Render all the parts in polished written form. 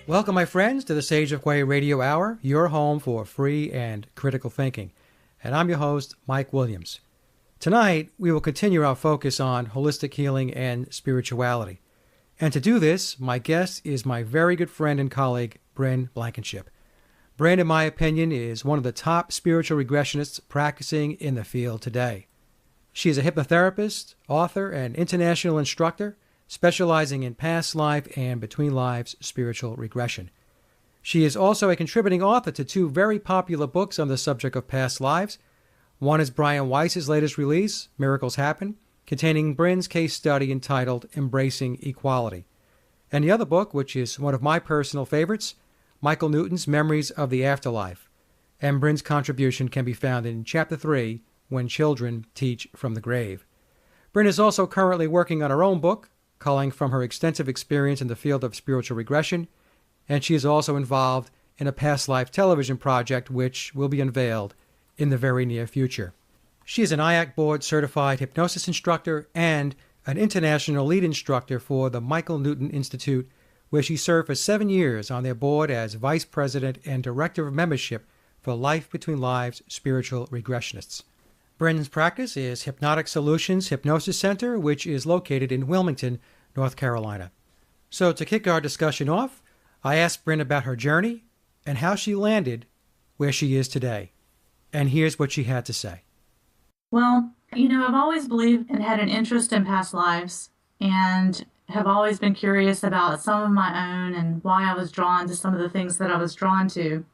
Welcome, my friends, to the Sage of Quay Radio Hour, your home for free and critical thinking. And I'm your host, Mike Williams. Tonight, we will continue our focus on holistic healing and spirituality. And to do this, my guest is my very good friend and colleague, Bryn Blankinship. Bryn, in my opinion, is one of the top spiritual regressionists practicing in the field today. She is a hypnotherapist, author, and international instructor, specializing in past life and between lives spiritual regression. She is also a contributing author to two very popular books on the subject of past lives. One is Brian Weiss's latest release, Miracles Happen, containing Bryn's case study entitled Embracing Equality. And the other book, which is one of my personal favorites, Michael Newton's Memories of the Afterlife. And Bryn's contribution can be found in Chapter 3, When Children Teach from the Grave. Bryn is also currently working on her own book, calling from her extensive experience in the field of spiritual regression, and she is also involved in a past life television project which will be unveiled in the very near future. She is an IAC board certified hypnosis instructor and an international lead instructor for the Michael Newton Institute, where she served for 7 years on their board as vice president and director of membership for Life Between Lives Spiritual Regressionists. Bryn's practice is Hypnotic Solutions Hypnosis Center, which is located in Wilmington, North Carolina. So to kick our discussion off, I asked Bryn about her journey and how she landed where she is today. And here's what she had to say. Well, I've always believed and had an interest in past lives and have always been curious about some of my own and why I was drawn to some of the things that I was drawn to.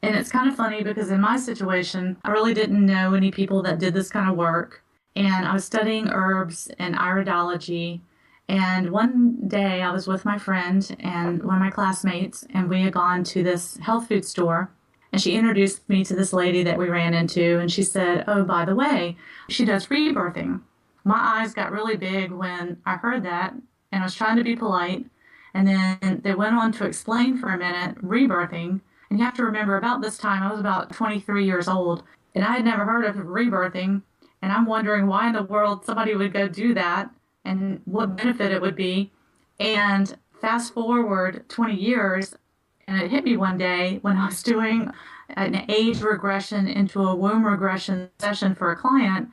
And it's kind of funny because in my situation, I really didn't know any people that did this kind of work. And I was studying herbs and iridology. And one day I was with my friend and one of my classmates, and we had gone to this health food store. And she introduced me to this lady that we ran into. And she said, oh, by the way, she does rebirthing. My eyes got really big when I heard that. And I was trying to be polite. And then they went on to explain for a minute rebirthing. And you have to remember, about this time, I was about 23 years old, and I had never heard of rebirthing, and I'm wondering why in the world somebody would go do that and what benefit it would be. And fast forward 20 years, and it hit me one day when I was doing an age regression into a womb regression session for a client,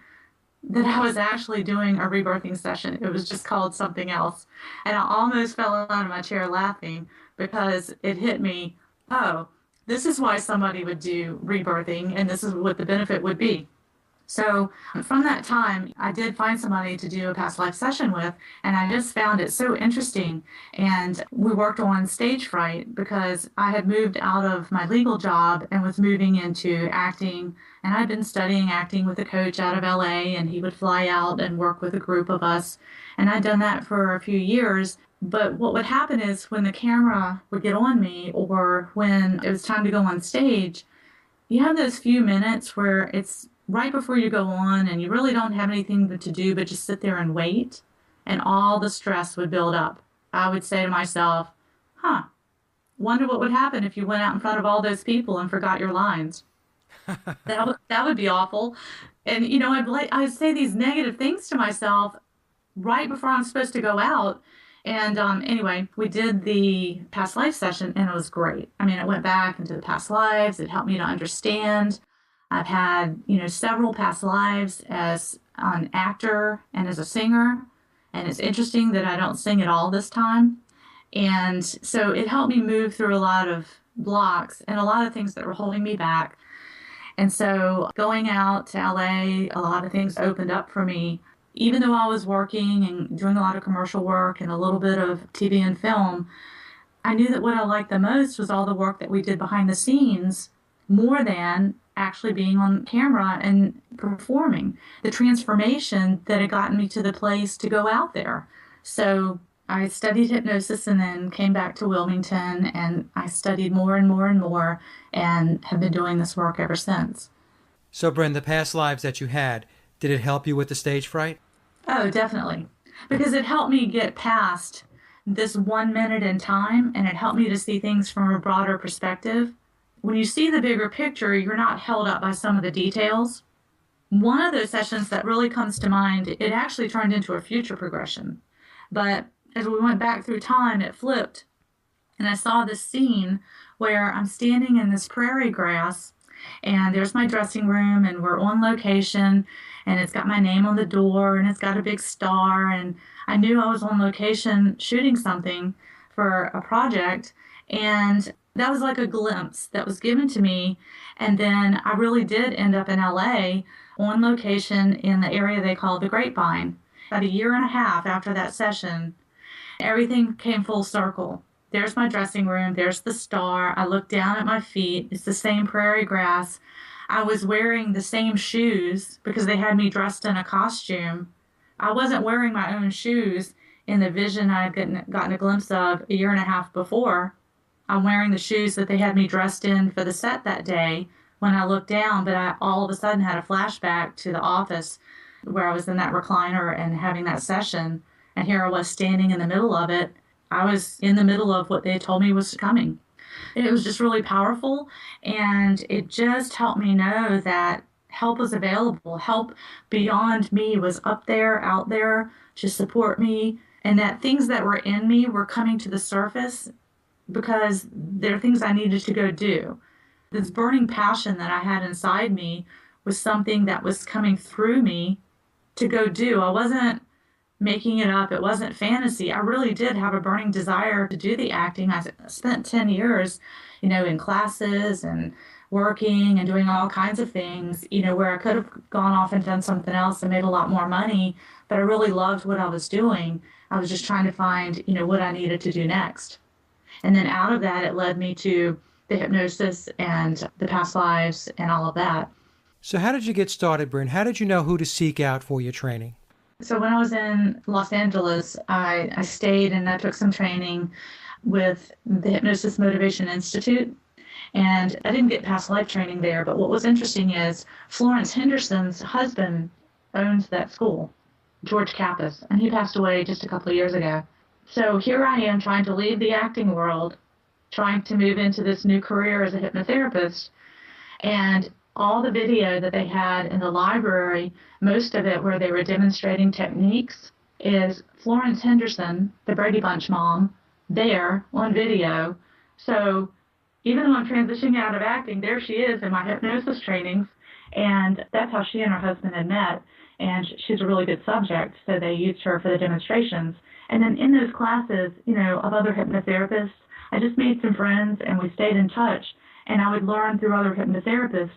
that I was actually doing a rebirthing session. It was just called something else. And I almost fell out of my chair laughing because it hit me, oh, this is why somebody would do rebirthing, and this is what the benefit would be. So from that time, I did find somebody to do a past life session with, and I just found it so interesting. And we worked on stage fright because I had moved out of my legal job and was moving into acting. And I'd been studying acting with a coach out of LA, and he would fly out and work with a group of us. And I'd done that for a few years. But what would happen is when the camera would get on me or when it was time to go on stage, you have those few minutes where it's right before you go on and you really don't have anything to do but just sit there and wait, and all the stress would build up. I would say to myself, wonder what would happen if you went out in front of all those people and forgot your lines. That would be awful. And, I'd say these negative things to myself right before I'm supposed to go out. And anyway, we did the past life session, and it was great. I mean, I went back into the past lives. It helped me to understand. I've had, several past lives as an actor and as a singer. And it's interesting that I don't sing at all this time. And so it helped me move through a lot of blocks and a lot of things that were holding me back. And so going out to LA, a lot of things opened up for me. Even though I was working and doing a lot of commercial work and a little bit of TV and film, I knew that what I liked the most was all the work that we did behind the scenes, more than actually being on camera and performing. The transformation that had gotten me to the place to go out there. So I studied hypnosis and then came back to Wilmington, and I studied more and more and more and have been doing this work ever since. So, Bryn, the past lives that you had, did it help you with the stage fright? Oh, definitely. Because it helped me get past this 1 minute in time, and it helped me to see things from a broader perspective. When you see the bigger picture, you're not held up by some of the details. One of those sessions that really comes to mind, it actually turned into a future progression. But as we went back through time, it flipped. And I saw this scene where I'm standing in this prairie grass, and there's my dressing room, and we're on location, and it's got my name on the door, and it's got a big star. And I knew I was on location shooting something for a project. And that was like a glimpse that was given to me. And then I really did end up in LA on location in the area they call the Grapevine. About a year and a half after that session, everything came full circle. There's my dressing room. There's the star. I look down at my feet. It's the same prairie grass. I was wearing the same shoes because they had me dressed in a costume. I wasn't wearing my own shoes in the vision I had gotten a glimpse of a year and a half before. I'm wearing the shoes that they had me dressed in for the set that day when I looked down, but I all of a sudden had a flashback to the office where I was in that recliner and having that session. And here I was standing in the middle of it. I was in the middle of what they told me was coming. It was just really powerful. And it just helped me know that help was available. Help beyond me was up there, out there to support me. And that things that were in me were coming to the surface because there are things I needed to go do. This burning passion that I had inside me was something that was coming through me to go do. I wasn't making it up. It wasn't fantasy. I really did have a burning desire to do the acting. I spent 10 years, in classes and working and doing all kinds of things, where I could have gone off and done something else and made a lot more money, but I really loved what I was doing. I was just trying to find, what I needed to do next. And then out of that, it led me to the hypnosis and the past lives and all of that. So how did you get started, Bryn? How did you know who to seek out for your training? So when I was in Los Angeles, I stayed and I took some training with the Hypnosis Motivation Institute. And I didn't get past life training there, but what was interesting is Florence Henderson's husband owns that school, George Kappas, and he passed away just a couple of years ago. So here I am trying to leave the acting world, trying to move into this new career as a hypnotherapist, and all the video that they had in the library, most of it where they were demonstrating techniques, is Florence Henderson, the Brady Bunch mom, there on video. So even though I'm transitioning out of acting, there she is in my hypnosis trainings, and that's how she and her husband had met, and she's a really good subject, so they used her for the demonstrations. And then in those classes, of other hypnotherapists, I just made some friends, and we stayed in touch, and I would learn through other hypnotherapists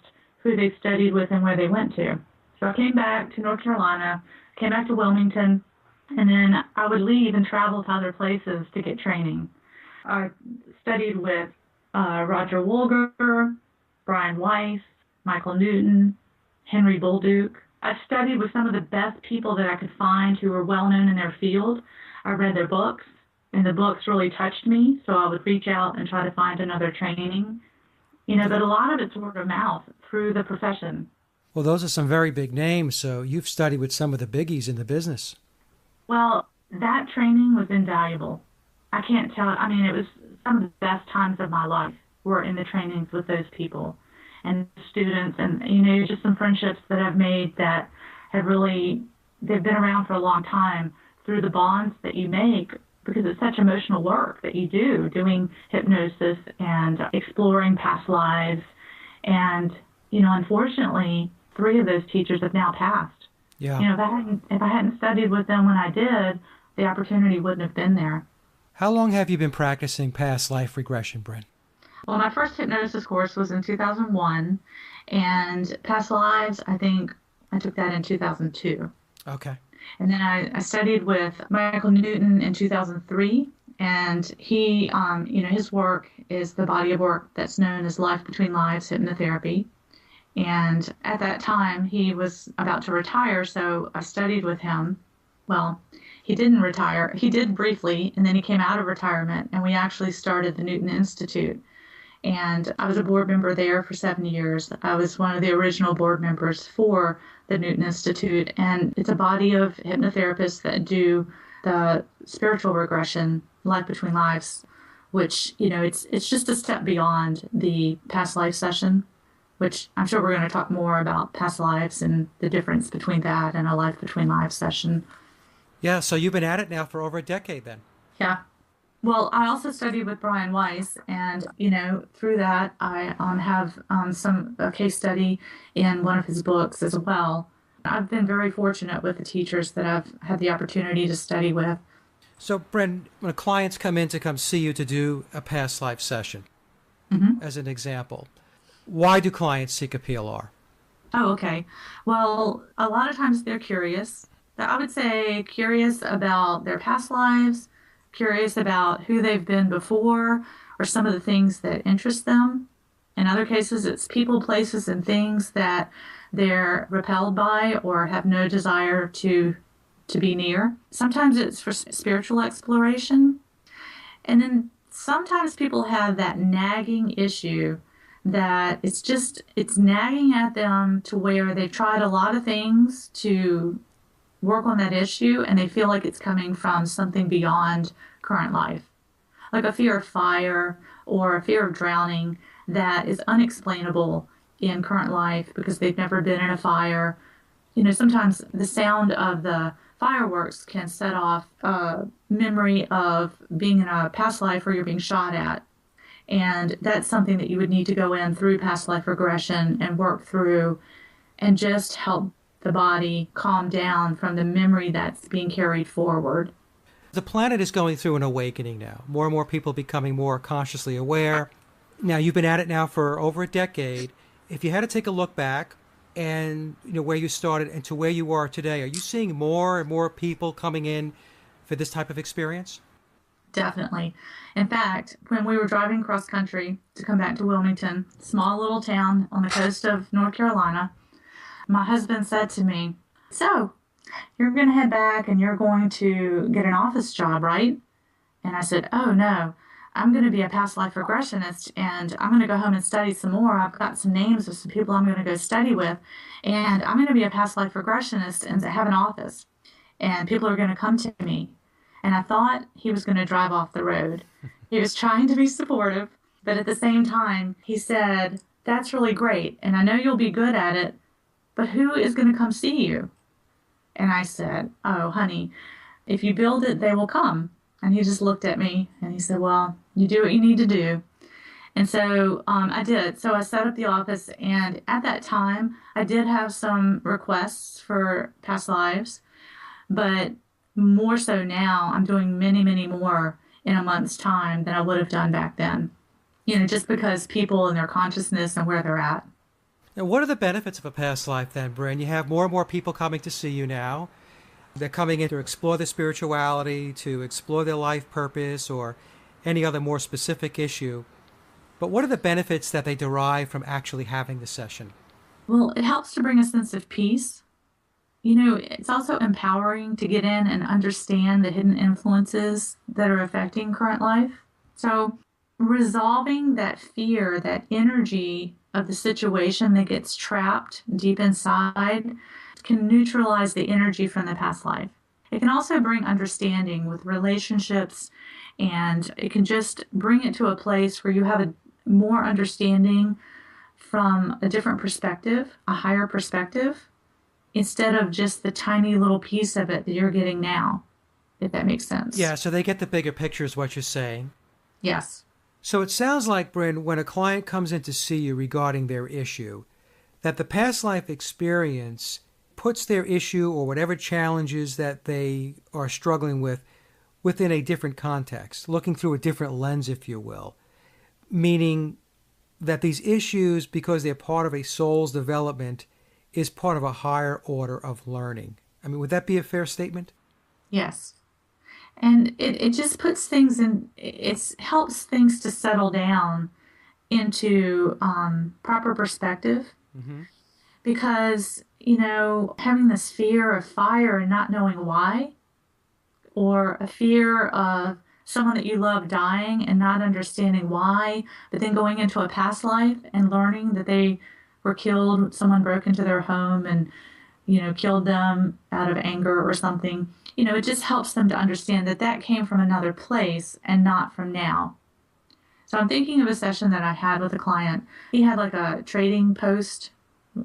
who they studied with and where they went to. So I came back to North Carolina, came back to Wilmington, and then I would leave and travel to other places to get training. I studied with Roger Wolger, Brian Weiss, Michael Newton, Henry Bolduc. I studied with some of the best people that I could find who were well-known in their field. I read their books, and the books really touched me, so I would reach out and try to find another training. But a lot of it's word of mouth through the profession. Well, those are some very big names, so you've studied with some of the biggies in the business. Well, that training was invaluable. I can't tell. It was some of the best times of my life were in the trainings with those people and students, and, just some friendships that I've made that have really, they've been around for a long time through the bonds that you make, because it's such emotional work that you do, doing hypnosis and exploring past lives. And, unfortunately, 3 of those teachers have now passed. Yeah. If I hadn't studied with them when I did, the opportunity wouldn't have been there. How long have you been practicing past life regression, Bryn? Well, my first hypnosis course was in 2001, and past lives, I think I took that in 2002. Okay. And then I studied with Michael Newton in 2003, and he, his work is the body of work that's known as Life Between Lives Hypnotherapy. And at that time, he was about to retire, so I studied with him. Well, he didn't retire. He did briefly, and then he came out of retirement, and we actually started the Newton Institute. And I was a board member there for 7 years. I was one of the original board members for the Newton Institute, and it's a body of hypnotherapists that do the spiritual regression, life between lives, which, it's just a step beyond the past life session, which I'm sure we're going to talk more about past lives and the difference between that and a life between lives session. Yeah, so you've been at it now for over a decade then. Yeah. Well, I also studied with Brian Weiss, and through that, I have some a case study in one of his books as well. I've been very fortunate with the teachers that I've had the opportunity to study with. So, Bryn, when clients come in to come see you to do a past life session, Hmm. as an example, why do clients seek a PLR? Oh, okay. Well, a lot of times they're curious. I would say curious about their past lives, curious about who they've been before, or some of the things that interest them. In other cases, it's people, places, and things that they're repelled by or have no desire to be near. Sometimes it's for spiritual exploration. And then sometimes people have that nagging issue that it's nagging at them to where they've tried a lot of things to work on that issue and they feel like it's coming from something beyond current life, like a fear of fire or a fear of drowning that is unexplainable in current life because they've never been in a fire. Sometimes the sound of the fireworks can set off a memory of being in a past life where you're being shot at. And that's something that you would need to go in through past life regression and work through and just help the body calm down from the memory that's being carried forward. The planet is going through an awakening now. More and more people becoming more consciously aware. Now, you've been at it now for over a decade. If you had to take a look back and where you started and to where you are today, are you seeing more and more people coming in for this type of experience? Definitely. In fact, when we were driving cross country to come back to Wilmington, small little town on the coast of North Carolina, my husband said to me, "So, you're going to head back and you're going to get an office job, right?" And I said, "Oh, no. I'm going to be a past life regressionist and I'm going to go home and study some more. I've got some names of some people I'm going to go study with, and I'm going to be a past life regressionist and have an office, and people are going to come to me." And I thought he was going to drive off the road. He was trying to be supportive, but at the same time, he said, "That's really great, and I know you'll be good at it, but who is going to come see you?" And I said, "Oh, honey, if you build it, they will come." And he just looked at me and he said, "Well, you do what you need to do." And so I did. So I set up the office, and at that time, I did have some requests for past lives, but more so now, I'm doing many, many more in a month's time than I would have done back then. Just because people and their consciousness and where they're at. Now, what are the benefits of a past life then, Bryn? You have more and more people coming to see you now. They're coming in to explore their spirituality, to explore their life purpose, or any other more specific issue. But what are the benefits that they derive from actually having the session? Well, it helps to bring a sense of peace. It's also empowering to get in and understand the hidden influences that are affecting current life. So, resolving that fear, that energy of the situation that gets trapped deep inside, can neutralize the energy from the past life. It can also bring understanding with relationships, and it can just bring it to a place where you have a more understanding from a different perspective, a higher perspective, instead of just the tiny little piece of it that you're getting now, if that makes sense. Yeah, so they get the bigger picture is what you're saying. Yes. So it sounds like, Bryn, when a client comes in to see you regarding their issue, that the past life experience puts their issue or whatever challenges that they are struggling with within a different context, looking through a different lens, if you will, meaning that these issues, because they're part of a soul's development, is part of a higher order of learning. I mean, would that be a fair statement? Yes. And it just puts things in, it helps things to settle down into proper perspective. Mm-hmm. Because, having this fear of fire and not knowing why, or a fear of someone that you love dying and not understanding why, but then going into a past life and learning that they were killed, someone broke into their home and, killed them out of anger or something. It just helps them to understand that that came from another place and not from now. So I'm thinking of a session that I had with a client. He had like a trading post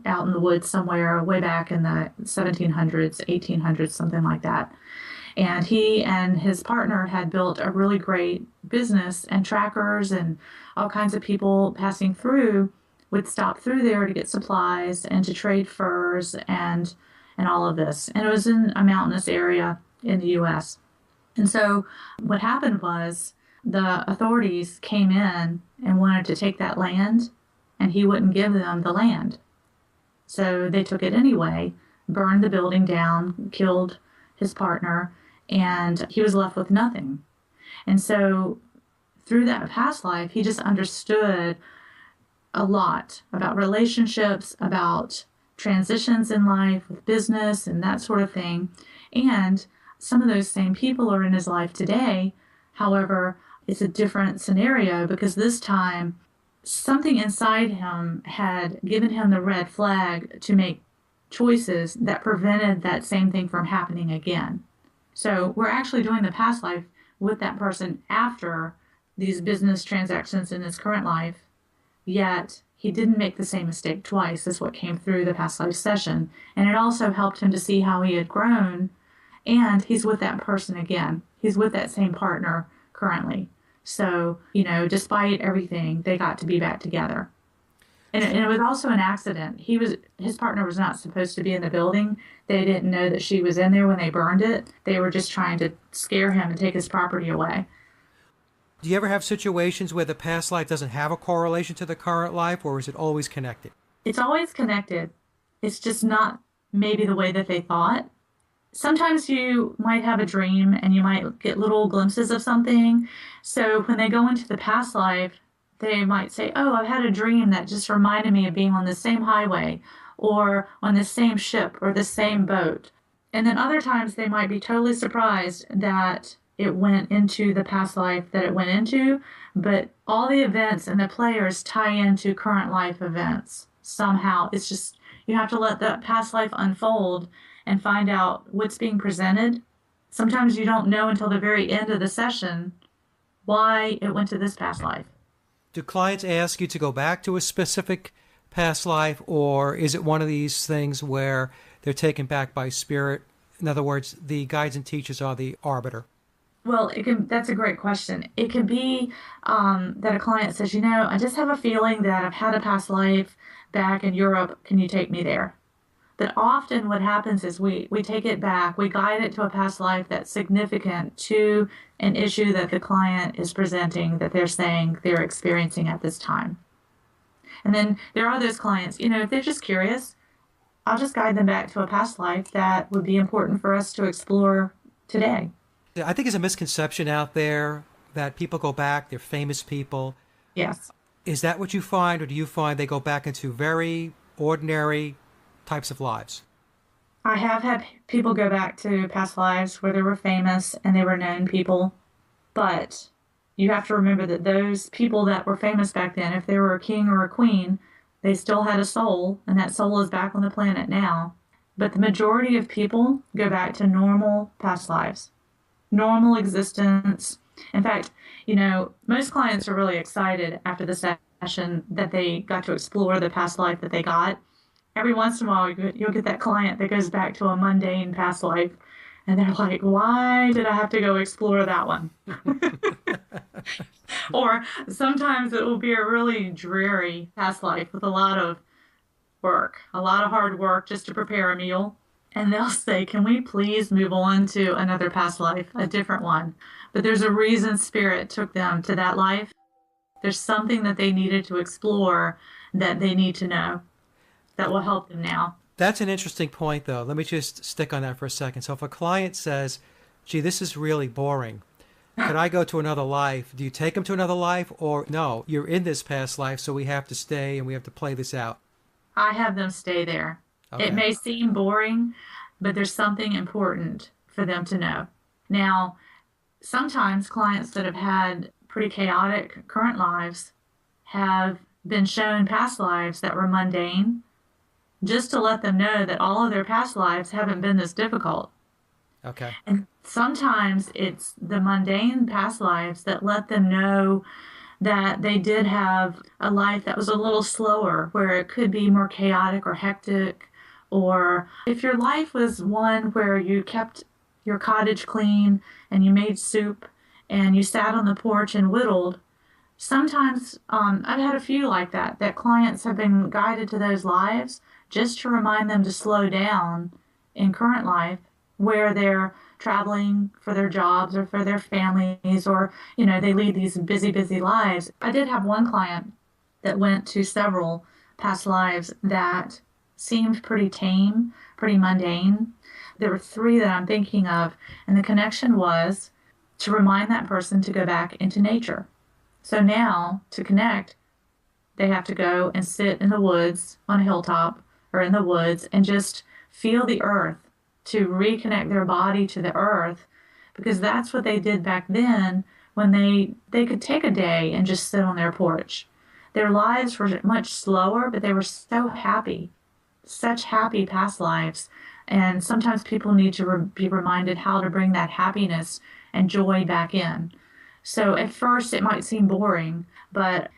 out in the woods somewhere way back in the 1700s, 1800s, something like that. And he and his partner had built a really great business, and trackers and all kinds of people passing through would stop through there to get supplies and to trade furs and all of this. And it was in a mountainous area in the US. And so what happened was the authorities came in and wanted to take that land, and he wouldn't give them the land. So they took it anyway, burned the building down, killed his partner, and he was left with nothing. And so through that past life, he just understood a lot about relationships, about transitions in life with business and that sort of thing. And some of those same people are in his life today. However, it's a different scenario because this time something inside him had given him the red flag to make choices that prevented that same thing from happening again. So we're actually doing the past life with that person after these business transactions in his current life, yet he didn't make the same mistake twice, is what came through the past life session. And it also helped him to see how he had grown, and he's with that person again. He's with that same partner currently. So, despite everything, they got to be back together. And it was also an accident. His partner was not supposed to be in the building. They didn't know that she was in there when they burned it. They were just trying to scare him and take his property away. Do you ever have situations where the past life doesn't have a correlation to the current life, or is it always connected? It's always connected. It's just not maybe the way that they thought. Sometimes you might have a dream and you might get little glimpses of something. So when they go into the past life, they might say, oh, I've had a dream that just reminded me of being on the same highway or on the same ship or the same boat. And then other times they might be totally surprised that it went into the past life that it went into, but all the events and the players tie into current life events somehow. It's just, you have to let that past life unfold and find out what's being presented. Sometimes you don't know until the very end of the session why it went to this past life. Do clients ask you to go back to a specific past life, or is it one of these things where they're taken back by spirit? In other words, the guides and teachers are the arbiter. Well, that's a great question. It could be that a client says, I just have a feeling that I've had a past life back in Europe. Can you take me there? But often what happens is we take it back, we guide it to a past life that's significant to an issue that the client is presenting, that they're saying they're experiencing at this time. And then there are those clients, if they're just curious, I'll just guide them back to a past life that would be important for us to explore today. I think there's a misconception out there that people go back, they're famous people. Yes. Is that what you find, or do you find they go back into very ordinary types of lives? I have had people go back to past lives where they were famous and they were known people, but you have to remember that those people that were famous back then, if they were a king or a queen, they still had a soul, and that soul is back on the planet now. But the majority of people go back to normal past lives, normal existence. In fact, most clients are really excited after the session that they got to explore the past life that they got. Every once in a while, you'll get that client that goes back to a mundane past life, and they're like, why did I have to go explore that one? Or sometimes it will be a really dreary past life with a lot of work, a lot of hard work just to prepare a meal. And they'll say, can we please move on to another past life, a different one? But there's a reason Spirit took them to that life. There's something that they needed to explore that they need to know that will help them now. That's an interesting point, though. Let me just stick on that for a second. So if a client says, gee, this is really boring, could I go to another life? Do you take them to another life? Or no, you're in this past life, so we have to stay and we have to play this out? I have them stay there. Okay. It may seem boring, but there's something important for them to know. Now, sometimes clients that have had pretty chaotic current lives have been shown past lives that were mundane, just to let them know that all of their past lives haven't been this difficult. Okay. And sometimes it's the mundane past lives that let them know that they did have a life that was a little slower, where it could be more chaotic or hectic. Or if your life was one where you kept your cottage clean and you made soup and you sat on the porch and whittled. Sometimes I've had a few like that, that clients have been guided to those lives just to remind them to slow down in current life where they're traveling for their jobs or for their families, or, they lead these busy, busy lives. I did have one client that went to several past lives that seemed pretty tame, pretty mundane. There were three that I'm thinking of, and the connection was to remind that person to go back into nature. So now, to connect, they have to go and sit in the woods on a hilltop or in the woods and just feel the earth, to reconnect their body to the earth, because that's what they did back then when they could take a day and just sit on their porch. Their lives were much slower, but they were so happy, such happy past lives. And sometimes people need to be reminded how to bring that happiness and joy back in. So at first it might seem boring, but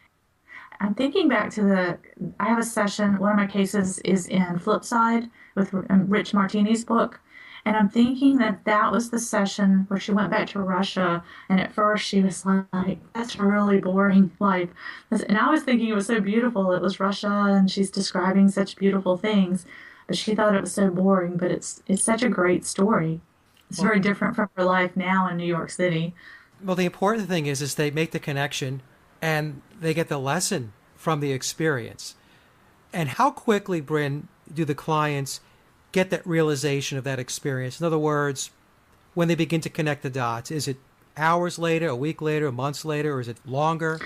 I'm thinking back to I have a session, one of my cases is in Flipside with Rich Martini's book. And I'm thinking that was the session where she went back to Russia. And at first she was like, that's really boring life. And I was thinking it was so beautiful. It was Russia and she's describing such beautiful things. But she thought it was so boring. But it's such a great story. It's very different from her life now in New York City. Well, the important thing is they make the connection and they get the lesson from the experience. And how quickly, Bryn, do the clients get that realization of that experience? In other words, when they begin to connect the dots, is it hours later, a week later, months later, or is it longer?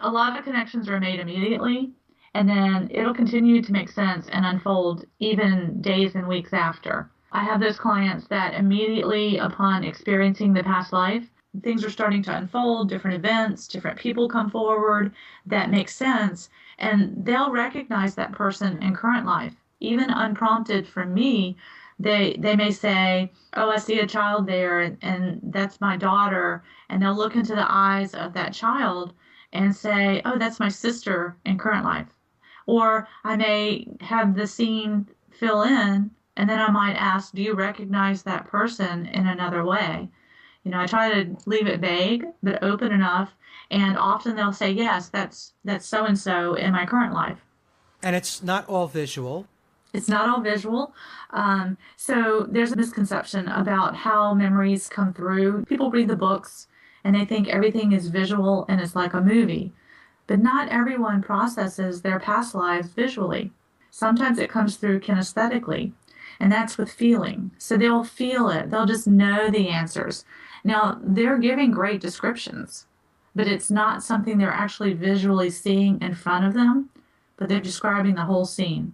A lot of connections are made immediately, and then it'll continue to make sense and unfold even days and weeks after. I have those clients that immediately upon experiencing the past life, things are starting to unfold, different events, different people come forward that make sense, and they'll recognize that person in current life. Even unprompted from me, they may say, oh, I see a child there, and that's my daughter, and they'll look into the eyes of that child and say, oh, that's my sister in current life. Or I may have the scene fill in, and then I might ask, do you recognize that person in another way? I try to leave it vague, but open enough. And often they'll say, yes, that's so-and-so in my current life. And it's not all visual. It's not all visual. So there's a misconception about how memories come through. People read the books and they think everything is visual and it's like a movie. But not everyone processes their past lives visually. Sometimes it comes through kinesthetically, and that's with feeling. So they'll feel it. They'll just know the answers. Now, they're giving great descriptions, but it's not something they're actually visually seeing in front of them, but they're describing the whole scene.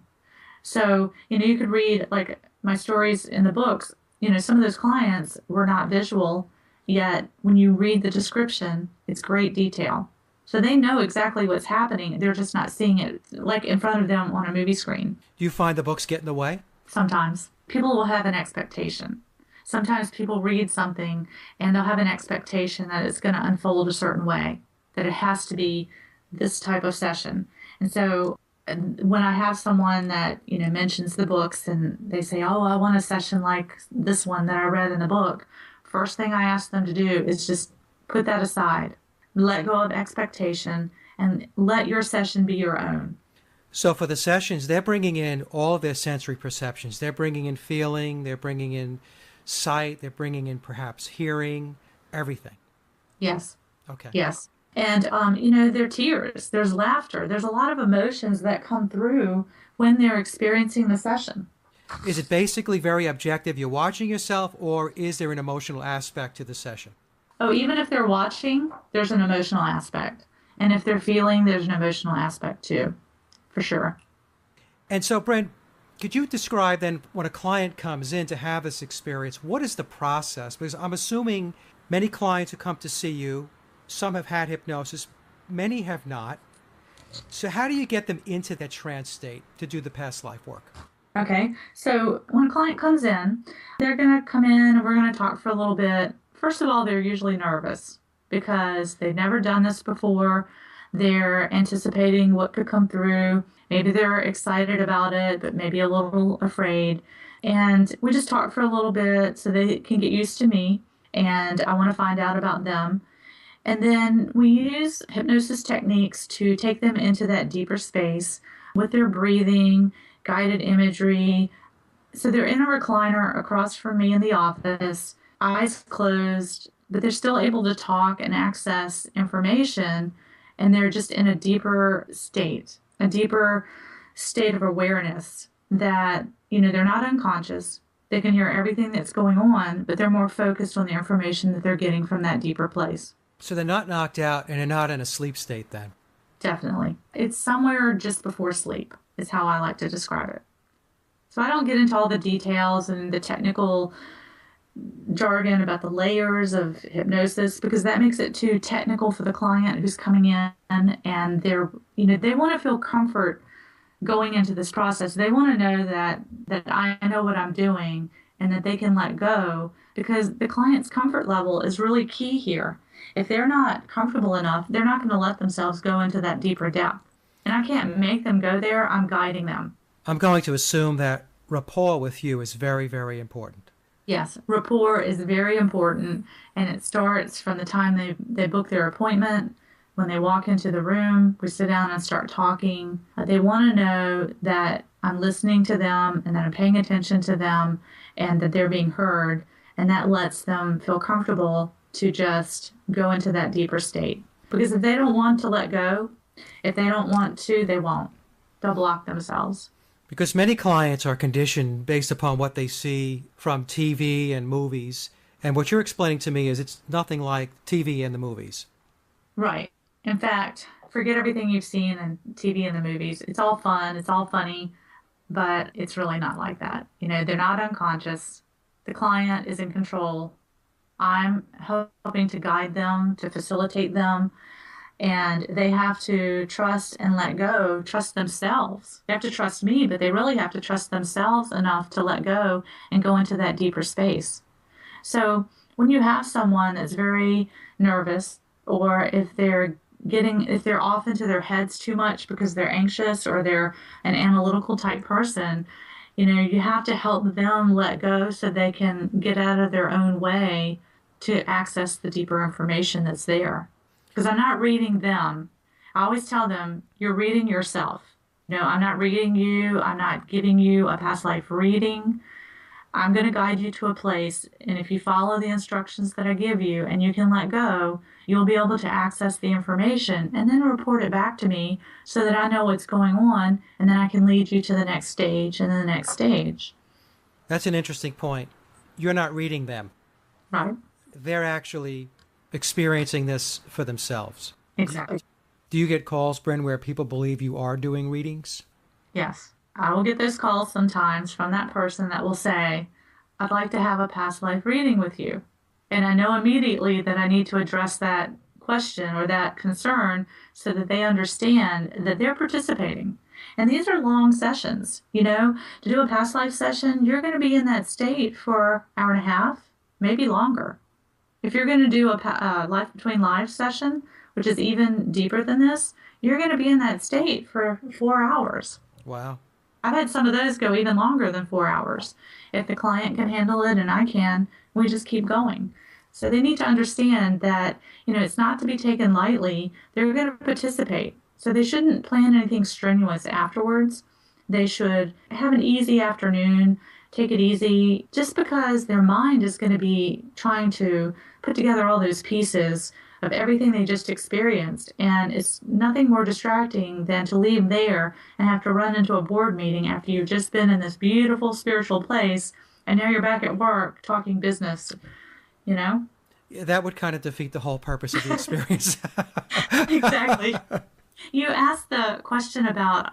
So, you could read, like, my stories in the books, some of those clients were not visual, yet when you read the description, it's great detail. So they know exactly what's happening. They're just not seeing it, like, in front of them on a movie screen. Do you find the books get in the way? Sometimes. People will have an expectation. Sometimes people read something and they'll have an expectation that it's going to unfold a certain way, that it has to be this type of session. And so when I have someone that, mentions the books and they say, oh, I want a session like this one that I read in the book, first thing I ask them to do is just put that aside, let go of expectation, and let your session be your own. So for the sessions, they're bringing in all of their sensory perceptions. They're bringing in feeling, they're bringing in sight, they're bringing in perhaps hearing, everything. Yes. Okay. Yes. And, there are tears, there's laughter, there's a lot of emotions that come through when they're experiencing the session. Is it basically very objective? You're watching yourself, or is there an emotional aspect to the session? Oh, even if they're watching, there's an emotional aspect. And if they're feeling, there's an emotional aspect too, for sure. And so, Bryn, could you describe then when a client comes in to have this experience, what is the process? Because I'm assuming many clients who come to see you, some have had hypnosis, many have not. So how do you get them into that trance state to do the past life work? Okay, so when a client comes in, they're going to come in and we're going to talk for a little bit. First of all, they're usually nervous because they've never done this before. They're anticipating what could come through. Maybe they're excited about it, but maybe a little afraid. And we just talk for a little bit so they can get used to me. And I want to find out about them. And then we use hypnosis techniques to take them into that deeper space with their breathing, guided imagery. So they're in a recliner across from me in the office, eyes closed, but they're still able to talk and access information. And they're just in a deeper state of awareness that, they're not unconscious. They can hear everything that's going on, but they're more focused on the information that they're getting from that deeper place. So they're not knocked out and they're not in a sleep state then? Definitely. It's somewhere just before sleep, is how I like to describe it. So I don't get into all the details and the technical jargon about the layers of hypnosis because that makes it too technical for the client who's coming in, and they want to feel comfort going into this process. They want to know that I know what I'm doing and that they can let go, because the client's comfort level is really key here. If they're not comfortable enough, they're not going to let themselves go into that deeper depth. And I can't make them go there. I'm guiding them. I'm going to assume that rapport with you is very, very important. Yes, rapport is very important, and it starts from the time they book their appointment. When they walk into the room, we sit down and start talking. They want to know that I'm listening to them and that I'm paying attention to them and that they're being heard, and that lets them feel comfortable to just go into that deeper state. Because if they don't want to let go, if they don't want to, they won't. They'll block themselves. Because many clients are conditioned based upon what they see from TV and movies. And what you're explaining to me is it's nothing like TV and the movies. Right. In fact, forget everything you've seen in TV and the movies. It's all fun. It's all funny. But it's really not like that. They're not unconscious. The client is in control. I'm helping to guide them, to facilitate them. And they have to trust and let go, trust themselves. They have to trust me, but they really have to trust themselves enough to let go and go into that deeper space. So when you have someone that's very nervous, or if they're off into their heads too much because they're anxious or they're an analytical type person, you have to help them let go so they can get out of their own way to access the deeper information that's there. Because I'm not reading them. I always tell them, you're reading yourself. I'm not reading you. I'm not giving you a past life reading. I'm going to guide you to a place, and if you follow the instructions that I give you and you can let go, you'll be able to access the information and then report it back to me so that I know what's going on, and then I can lead you to the next stage and then the next stage. That's an interesting point. You're not reading them. Right. They're actually experiencing this for themselves. Exactly. Do you get calls, Bryn, where people believe you are doing readings? Yes. I will get those calls sometimes from that person that will say, I'd like to have a past life reading with you. And I know immediately that I need to address that question or that concern so that they understand that they're participating. And these are long sessions. To do a past life session, you're going to be in that state for an hour and a half, maybe longer. If you're going to do a life between lives session, which is even deeper than this, you're going to be in that state for 4 hours. Wow. I've had some of those go even longer than 4 hours. If the client can handle it and I can, we just keep going. So they need to understand that, it's not to be taken lightly. They're going to participate. So they shouldn't plan anything strenuous afterwards. They should have an easy afternoon, take it easy, just because their mind is going to be trying to put together all those pieces of everything they just experienced. And it's nothing more distracting than to leave there and have to run into a board meeting after you've just been in this beautiful spiritual place, and now you're back at work talking business, Yeah, that would kind of defeat the whole purpose of the experience. Exactly. You asked the question about,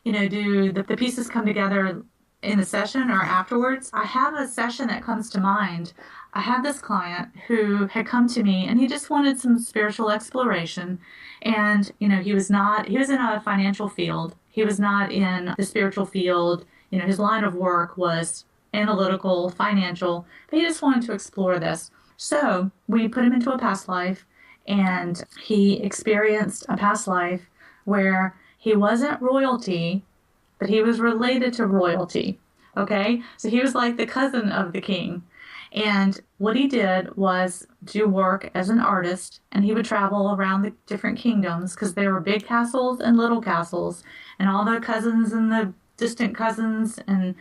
do the pieces come together in the session or afterwards? I have a session that comes to mind. I had this client who had come to me and he just wanted some spiritual exploration. And, he was in a financial field. He was not in the spiritual field. His line of work was analytical, financial, but he just wanted to explore this. So we put him into a past life, and he experienced a past life where he wasn't royalty, but he was related to royalty. Okay, so he was like the cousin of the king. And what he did was do work as an artist, and he would travel around the different kingdoms because there were big castles and little castles, and all the cousins and the distant cousins and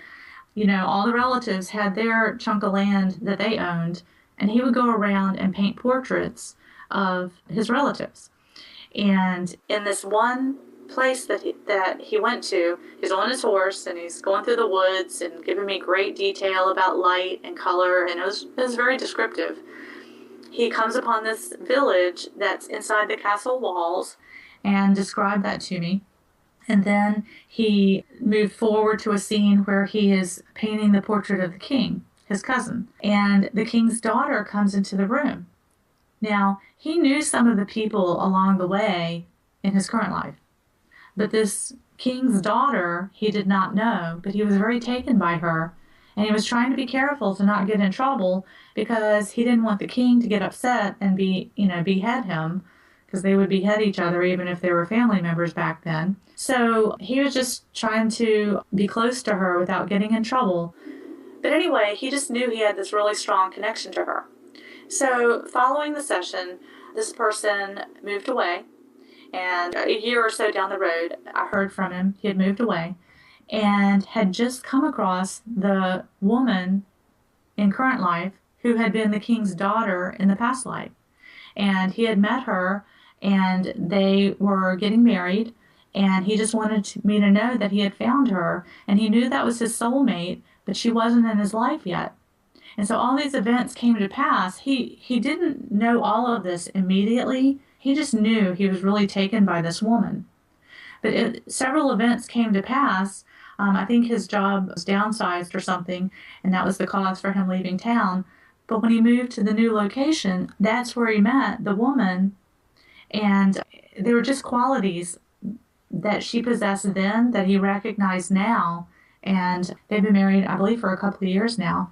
all the relatives had their chunk of land that they owned, and he would go around and paint portraits of his relatives. And in this one place that he went to, he's on his horse and he's going through the woods and giving me great detail about light and color, and it was very descriptive. He comes upon this village that's inside the castle walls and described that to me. And then he moved forward to a scene where he is painting the portrait of the king, his cousin. And the king's daughter comes into the room. Now, he knew some of the people along the way in his current life. But this king's daughter, he did not know, but he was very taken by her. And he was trying to be careful to not get in trouble because he didn't want the king to get upset and behead him, because they would behead each other even if they were family members back then. So he was just trying to be close to her without getting in trouble. But anyway, he just knew he had this really strong connection to her. So following the session, this person moved away. And a year or so down the road, I heard from him. He had moved away and had just come across the woman in current life who had been the king's daughter in the past life. And he had met her, and they were getting married, and he just wanted me to know that he had found her, and he knew that was his soulmate, but she wasn't in his life yet. And so all these events came to pass. He didn't know all of this immediately. He just knew he was really taken by this woman. But several events came to pass. I think his job was downsized or something, and that was the cause for him leaving town. But when he moved to the new location, that's where he met the woman. And there were just qualities that she possessed then that he recognized now. And they've been married, I believe, for a couple of years now.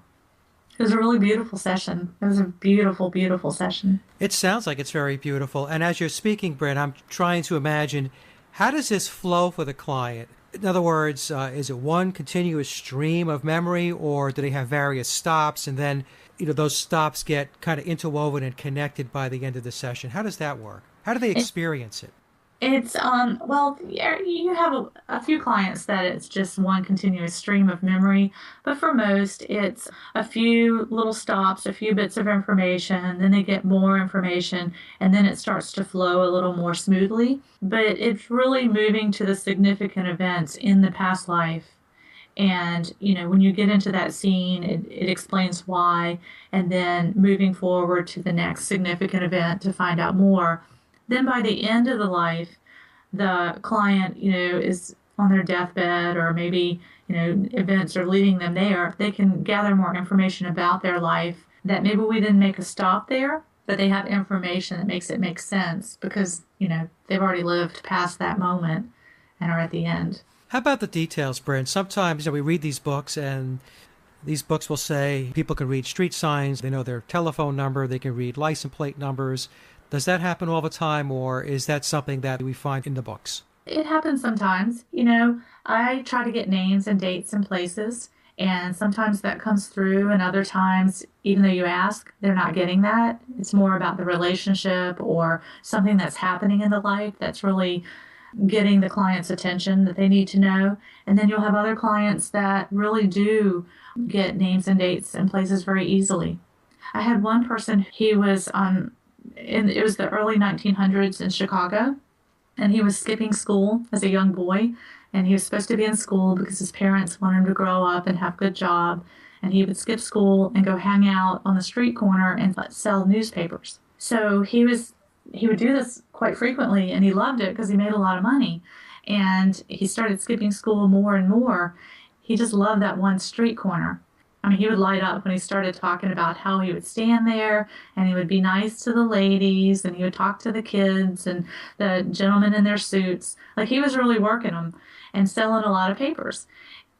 It was a really beautiful session. It was a beautiful, beautiful session. It sounds like it's very beautiful. And as you're speaking, Bryn, I'm trying to imagine, how does this flow for the client? In other words, is it one continuous stream of memory, or do they have various stops, and then those stops get kind of interwoven and connected by the end of the session? How does that work? How do they experience it? It's well, yeah, you have a few clients that it's just one continuous stream of memory, but for most it's a few little stops, a few bits of information, then they get more information, and then it starts to flow a little more smoothly. But it's really moving to the significant events in the past life. And, when you get into that scene, it explains why, and then moving forward to the next significant event to find out more. Then by the end of the life, the client, is on their deathbed, or maybe, events are leading them there. They can gather more information about their life that maybe we didn't make a stop there, but they have information that makes it make sense because, they've already lived past that moment and are at the end. How about the details, Bryn? Sometimes we read these books, and these books will say people can read street signs, they know their telephone number, they can read license plate numbers. Does that happen all the time, or is that something that we find in the books? It happens sometimes. I try to get names and dates and places, and sometimes that comes through, and other times, even though you ask, they're not getting that. It's more about the relationship or something that's happening in the life that's really getting the client's attention that they need to know. And then you'll have other clients that really do get names and dates and places very easily. I had one person, he was it was the early 1900s in Chicago, and he was skipping school as a young boy, and he was supposed to be in school because his parents wanted him to grow up and have a good job, and he would skip school and go hang out on the street corner and sell newspapers. So he would do this quite frequently, and he loved it because he made a lot of money, and he started skipping school more and more. He just loved that one street corner. I mean, he would light up when he started talking about how he would stand there and he would be nice to the ladies and he would talk to the kids and the gentlemen in their suits. Like, he was really working them and selling a lot of papers.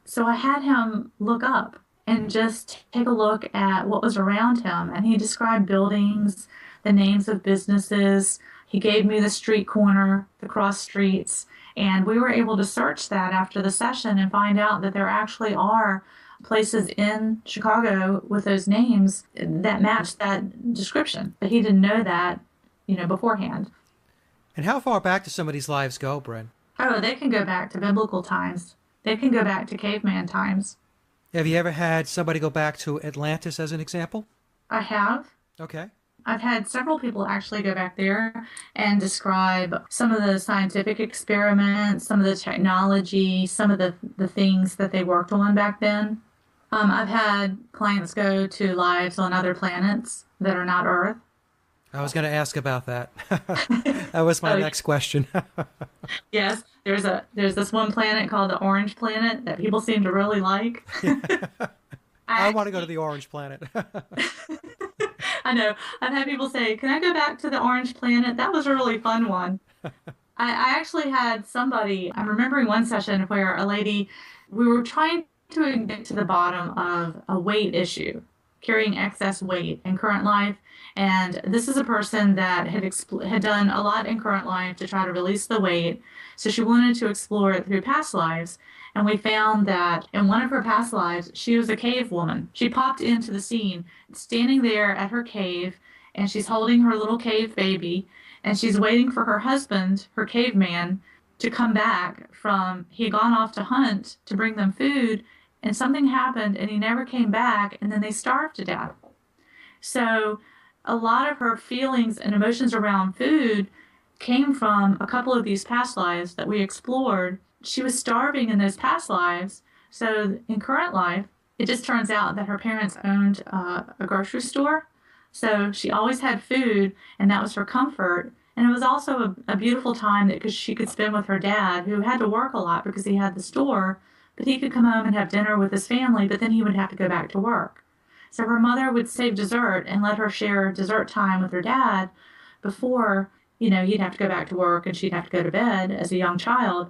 So I had him look up and just take a look at what was around him. And he described buildings, the names of businesses. He gave me the street corner, the cross streets. And we were able to search that after the session and find out that there actually are places in Chicago with those names that matched that description, but he didn't know that, beforehand. And how far back do some of these lives go, Bryn? Oh, they can go back to biblical times. They can go back to caveman times. Have you ever had somebody go back to Atlantis as an example? I have. Okay. I've had several people actually go back there and describe some of the scientific experiments, some of the technology, some of the things that they worked on back then. I've had clients go to lives on other planets that are not Earth. I was going to ask about that. That was my Oh, next question. yes, there's this one planet called the Orange Planet that people seem to really like. I I want to go to the orange planet. I know. I've had people say, "Can I go back to the Orange Planet? That was a really fun one." I actually had somebody, I'm remembering one session where a lady, we were trying to get to the bottom of a weight issue, carrying excess weight in current life. And this is a person that had done a lot in current life to try to release the weight. So she wanted to explore it through past lives. And we found that in one of her past lives, she was a cave woman. She popped into the scene, standing there at her cave, and she's holding her little cave baby, and she's waiting for her husband, her caveman, to come back from, he had gone off to hunt to bring them food, and something happened, and he never came back, and then they starved to death. So a lot of her feelings and emotions around food came from a couple of these past lives that we explored. She was starving in those past lives. So in current life, it just turns out that her parents owned a grocery store. So she always had food, and that was her comfort. And it was also a beautiful time that she could spend with her dad, who had to work a lot because he had the store, but he could come home and have dinner with his family, but then he would have to go back to work. So her mother would save dessert and let her share dessert time with her dad before, he'd have to go back to work and she'd have to go to bed as a young child.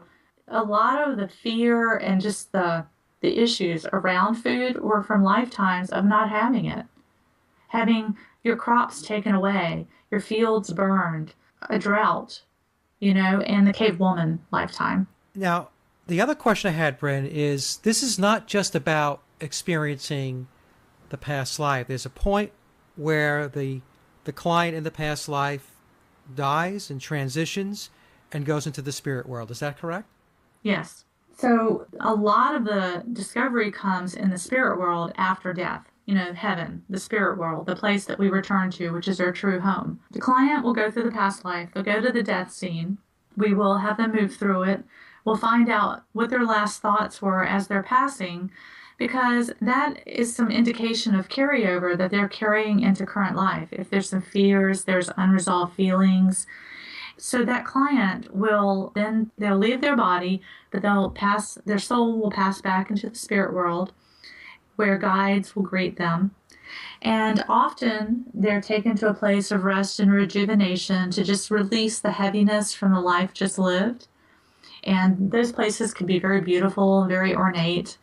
A lot of the fear and just the issues around food were from lifetimes of not having it. Having your crops taken away, your fields burned, a drought, and the cave woman lifetime. Now, the other question I had, Bryn, is this is not just about experiencing the past life. There's a point where the client in the past life dies and transitions and goes into the spirit world. Is that correct? Yes. So a lot of the discovery comes in the spirit world after death. Heaven, the spirit world, the place that we return to, which is our true home. The client will go through the past life. They'll go to the death scene. We will have them move through it. We'll find out what their last thoughts were as they're passing, because that is some indication of carryover that they're carrying into current life. If there's some fears, there's unresolved feelings. So that client they'll leave their body, but their soul will pass back into the spirit world, where guides will greet them. And often they're taken to a place of rest and rejuvenation to just release the heaviness from the life just lived. And those places can be very beautiful, very ornate,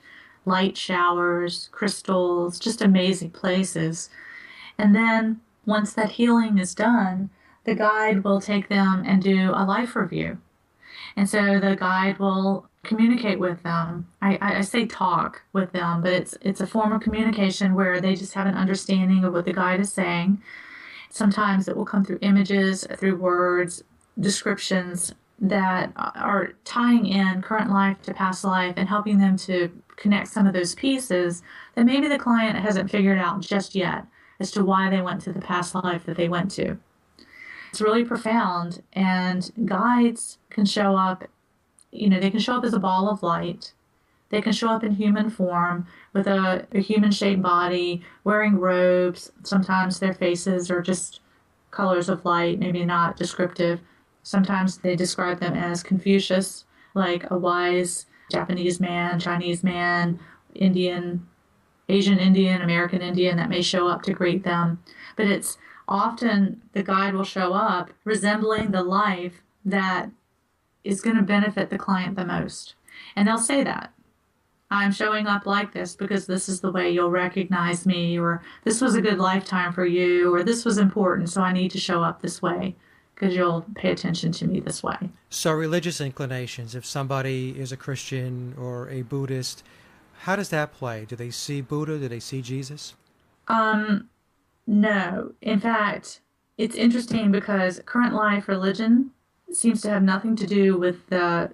light showers, crystals, just amazing places. And then once that healing is done, the guide will take them and do a life review. And so the guide will communicate with them. I say talk with them, but it's a form of communication where they just have an understanding of what the guide is saying. Sometimes it will come through images, through words, descriptions that are tying in current life to past life and helping them to connect some of those pieces that maybe the client hasn't figured out just yet as to why they went to the past life that they went to. It's really profound, and guides can show up, they can show up as a ball of light. They can show up in human form with a human-shaped body, wearing robes. Sometimes their faces are just colors of light, maybe not descriptive. Sometimes they describe them as Confucius, like a wise Japanese man, Chinese man, Indian, Asian Indian, American Indian that may show up to greet them. But it's often the guide will show up resembling the life that is going to benefit the client the most. And they'll say that. I'm showing up like this because this is the way you'll recognize me, or this was a good lifetime for you, or this was important, so I need to show up this way because you'll pay attention to me this way. So religious inclinations, if somebody is a Christian or a Buddhist, How does that play? Do they see Buddha? Do they see Jesus? Um, no. In fact, it's interesting because current life religion seems to have nothing to do with the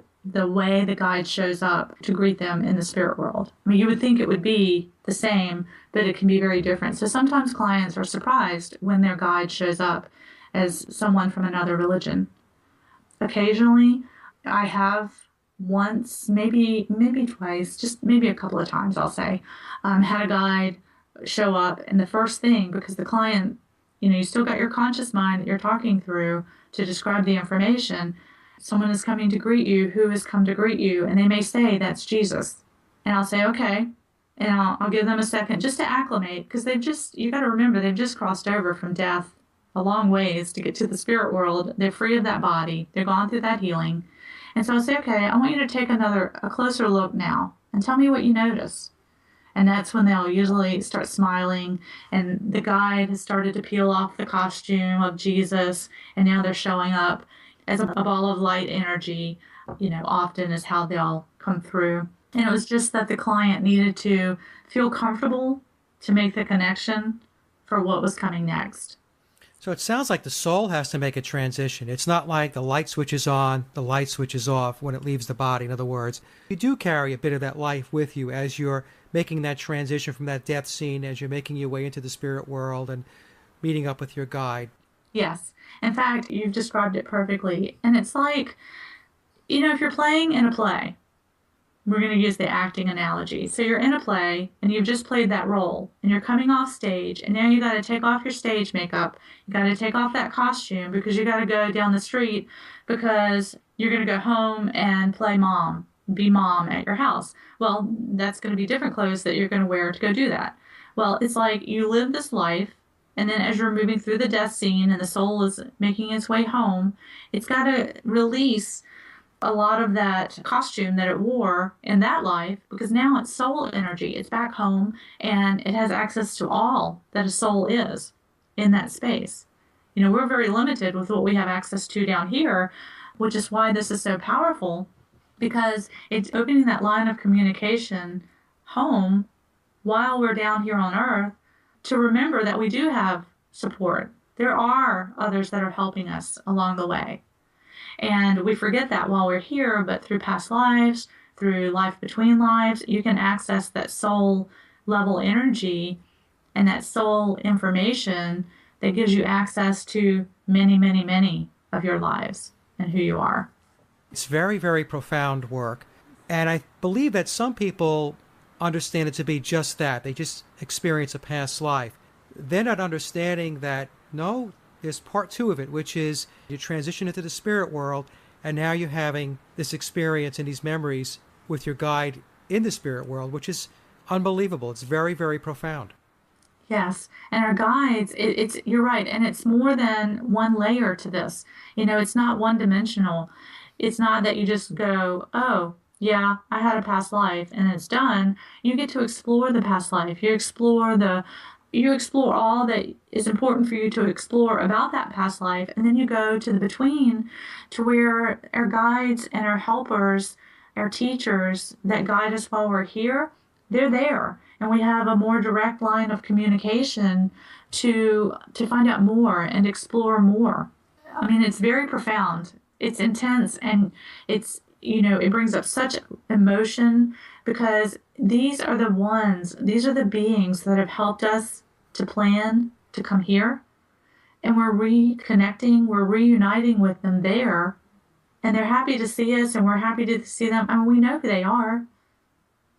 way the guide shows up to greet them in the spirit world. I mean, you would think it would be the same, but it can be very different. So sometimes clients are surprised when their guide shows up as someone from another religion. Occasionally, I have once, maybe twice, just maybe a couple of times, I'll say, had a guide show up, and the first thing, because the client, you still got your conscious mind that you're talking through to describe the information. Someone is coming to greet you. Who has come to greet you? And they may say, that's Jesus. And I'll say, okay. And I'll give them a second just to acclimate, because you got to remember, they've just crossed over from death a long ways to get to the spirit world. They're free of that body. They're gone through that healing. And so I'll say, okay, I want you to take a closer look now and tell me what you notice. And that's when they'll usually start smiling, and the guide has started to peel off the costume of Jesus, and now they're showing up as a ball of light energy, often is how they'll come through. And it was just that the client needed to feel comfortable to make the connection for what was coming next. So it sounds like the soul has to make a transition. It's not like the light switches on, the light switches off when it leaves the body. In other words, you do carry a bit of that life with you as you're making that transition from that death scene, as you're making your way into the spirit world and meeting up with your guide. Yes. In fact, you've described it perfectly. And it's like, if you're playing in a play, we're going to use the acting analogy. So you're in a play and you've just played that role and you're coming off stage, and now you got to take off your stage makeup. You got to take off that costume because you got to go down the street because you're going to go home and play mom, be mom at your house. Well, that's going to be different clothes that you're going to wear to go do that. Well, it's like you live this life, and then as you're moving through the death scene and the soul is making its way home, it's got to release a lot of that costume that it wore in that life, because now it's soul energy. It's back home and it has access to all that a soul is in that space. We're very limited with what we have access to down here, which is why this is so powerful, because it's opening that line of communication home while we're down here on earth, to remember that we do have support. There are others that are helping us along the way. And we forget that while we're here, but through past lives, through life between lives, you can access that soul level energy and that soul information that gives you access to many, many, many of your lives and who you are. It's very, very profound work. And I believe that some people understand it to be just that. They just experience a past life. They're not understanding that, no, there's part two of it, which is you transition into the spirit world, and now you're having this experience and these memories with your guide in the spirit world, which is unbelievable. It's very, very profound. Yes, and our guides, you're right, and it's more than one layer to this. It's not one dimensional. It's not that you just go, oh, yeah, I had a past life and it's done. You get to explore the past life. You explore all that is important for you to explore about that past life, and then you go to the between, to where our guides and our helpers, our teachers that guide us while we're here, they're there, and we have a more direct line of communication to find out more and explore more. I mean, it's very profound. It's intense, and it brings up such emotion, because these are the beings that have helped us to plan to come here, and we're reconnecting, we're reuniting with them there, and they're happy to see us, and we're happy to see them. I mean, we know who they are.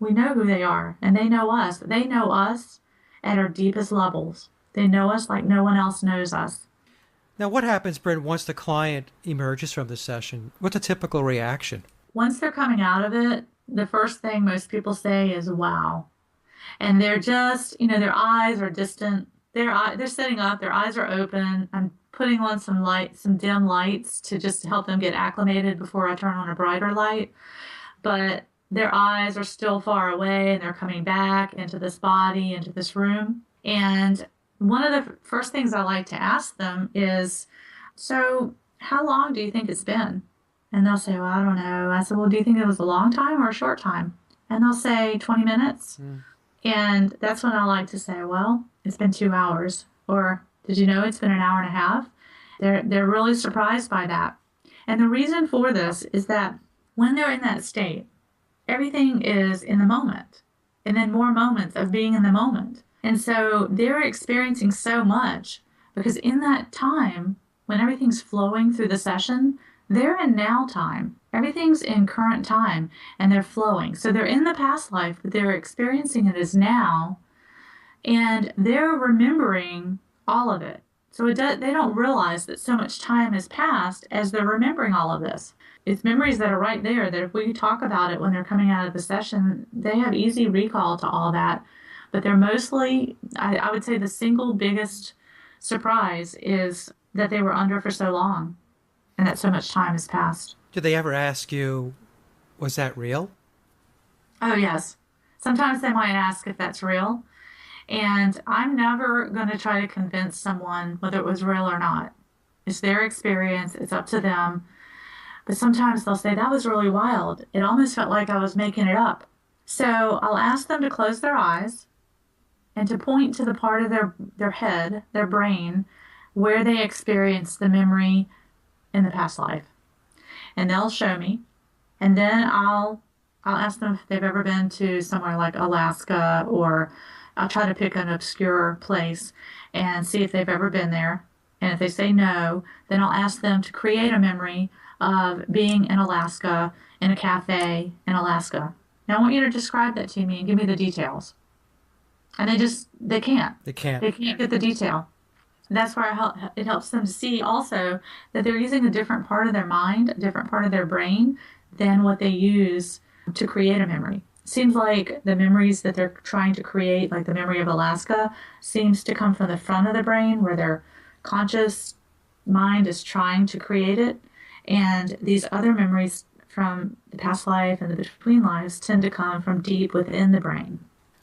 We know who they are, and they know us. They know us at our deepest levels. They know us like no one else knows us. Now, what happens, Bryn, once the client emerges from the session? What's a typical reaction? Once they're coming out of it, the first thing most people say is, wow. And they're just, their eyes are distant. They're sitting up, their eyes are open. I'm putting on some dim lights to just help them get acclimated before I turn on a brighter light. But their eyes are still far away, and they're coming back into this body, into this room. And one of the first things I like to ask them is, so how long do you think it's been? And they'll say, well, I don't know. I said, well, do you think it was a long time or a short time? And they'll say 20 minutes. Mm. And that's when I like to say, well, it's been 2 hours. Or did you know it's been an hour and a half? They're really surprised by that. And the reason for this is that when they're in that state, everything is in the moment. And then more moments of being in the moment. And so they're experiencing so much because in that time, when everything's flowing through the session, they're in now time. Everything's in current time and they're flowing. So they're in the past life, but they're experiencing it as now and they're remembering all of it. So they don't realize that so much time has passed as they're remembering all of this. It's memories that are right there that if we talk about it when they're coming out of the session, they have easy recall to all that. But they're mostly, I would say the single biggest surprise is that they were under for so long and that so much time has passed. Did they ever ask you, was that real? Oh, yes. Sometimes they might ask if that's real. And I'm never going to try to convince someone whether it was real or not. It's their experience. It's up to them. But sometimes they'll say, that was really wild. It almost felt like I was making it up. So I'll ask them to close their eyes and to point to the part of their head, their brain, where they experienced the memory in the past life. And they'll show me. And then I'll ask them if they've ever been to somewhere like Alaska, or I'll try to pick an obscure place and see if they've ever been there. And if they say no, then I'll ask them to create a memory of being in Alaska, in a cafe in Alaska. Now I want you to describe that to me and give me the details. And they can't. They can't. They can't get the detail. That's where it helps them to see also that they're using a different part of their mind, a different part of their brain than what they use to create a memory. It seems like the memories that they're trying to create, like the memory of Alaska, seems to come from the front of the brain where their conscious mind is trying to create it. And these other memories from the past life and the between lives tend to come from deep within the brain.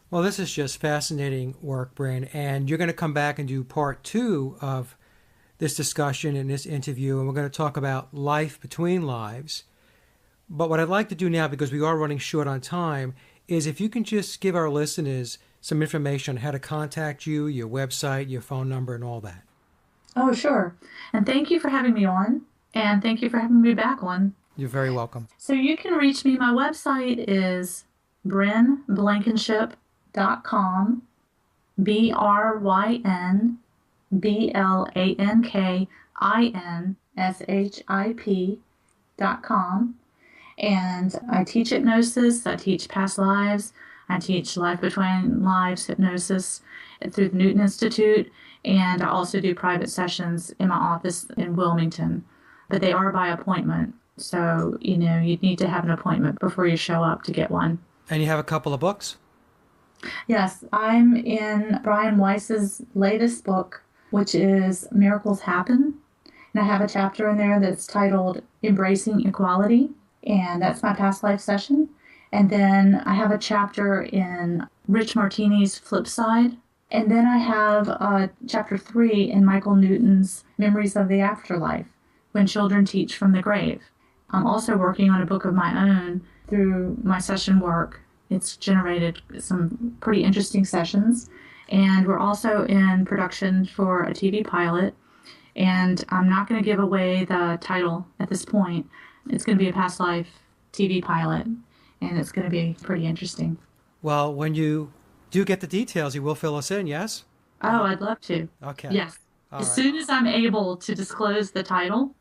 Well, this is just fascinating work, Bryn, and you're going to come back and do part 2 of this discussion in this interview, and we're going to talk about life between lives. But what I'd like to do now, because we are running short on time, is if you can just give our listeners some information on how to contact you, your website, your phone number, and all that. Oh, sure. And thank you for having me on, and thank you for having me back on. You're very welcome. So you can reach me. My website is Blankinship.com, BrynBlankinship.com. And I teach hypnosis, I teach past lives, I teach life between lives hypnosis through the Newton Institute, and I also do private sessions in my office in Wilmington. But they are by appointment, so you'd need to have an appointment before you show up to get one. And you have a couple of books? Yes, I'm in Brian Weiss's latest book, which is Miracles Happen. And I have a chapter in there that's titled Embracing Equality, and that's my past life session. And then I have a chapter in Rich Martini's Flip Side. And then I have chapter 3 in Michael Newton's Memories of the Afterlife, When Children Teach from the Grave. I'm also working on a book of my own through my session work. It's generated some pretty interesting sessions. And we're also in production for a TV pilot. And I'm not going to give away the title at this point. It's going to be a past life TV pilot, and it's going to be pretty interesting. Well, when you do get the details, you will fill us in, yes? Oh, I'd love to. Okay. Yes. As soon as I'm able to disclose the title,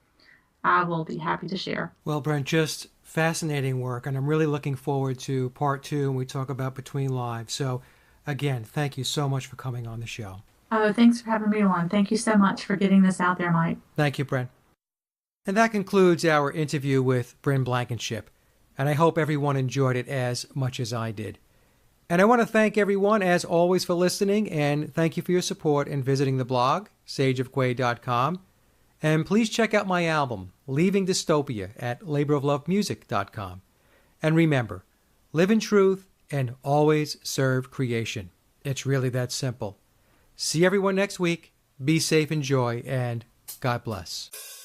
I will be happy to share. Well, Bryn, just fascinating work, and I'm really looking forward to part 2 when we talk about Between Lives. So, again, thank you so much for coming on the show. Oh, thanks for having me on. Thank you so much for getting this out there, Mike. Thank you, Bryn. And that concludes our interview with Bryn Blankinship, and I hope everyone enjoyed it as much as I did. And I want to thank everyone, as always, for listening, and thank you for your support in visiting the blog, sageofquay.com. And please check out my album, Leaving Dystopia, at laboroflovemusic.com. And remember, live in truth and always serve creation. It's really that simple. See everyone next week. Be safe, enjoy, and God bless.